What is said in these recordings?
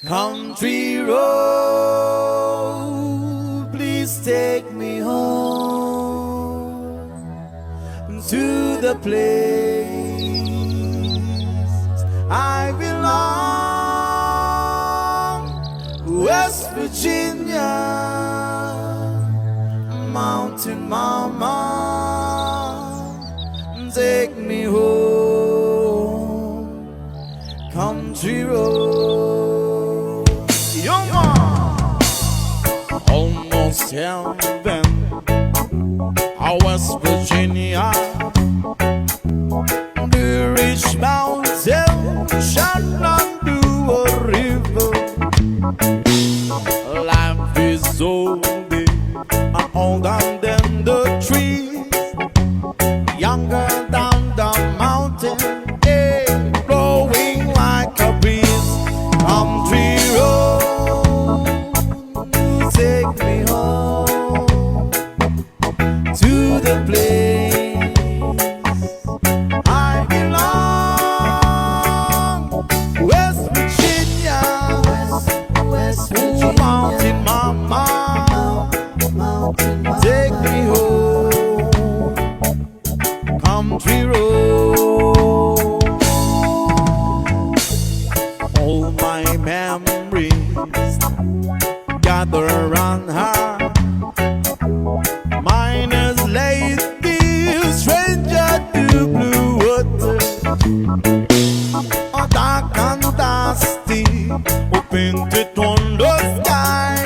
Country road, please take me home to the place I belong, West Virginia, Mountain Mama, take me home, country road. Almost heaven, West Virginia, the rich mountain shall not do a river. Life is so big, older than the trees, younger than the mountain, blowing like a breeze. Country road, take me home to the place I belong, West Virginia, West Virginia, Mountain Mama, take me home, country road. All my memories gather around her. Mine is lady, stranger to blue water. Dark and dusty, painted on the sky.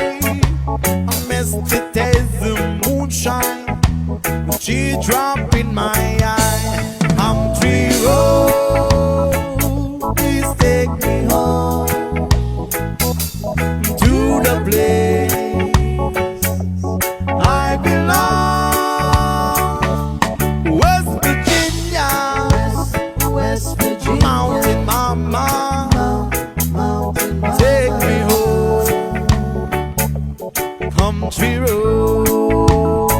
A misty taste of moonshine, she drop in my eye. Country road, please take me home to the place I belong, West Virginia, West Virginia, Mountain Mama, take me home, country road.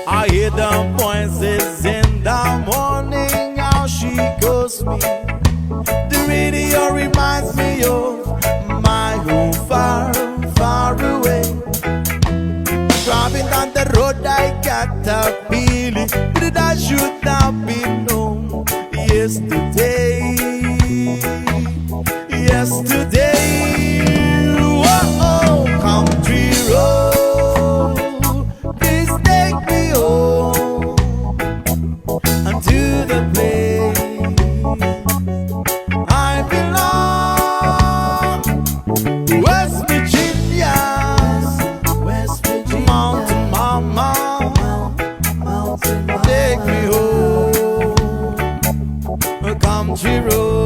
I hear the voices in the morning, how she calls me. The radio reminds me of my home far, far away. Driving down the road, I got a feeling that I should not be known yesterday. Yesterday, oh, country road, please take me home unto the place I belong, West Virginia, West Virginia, Mountain Mama, take me home, a country road.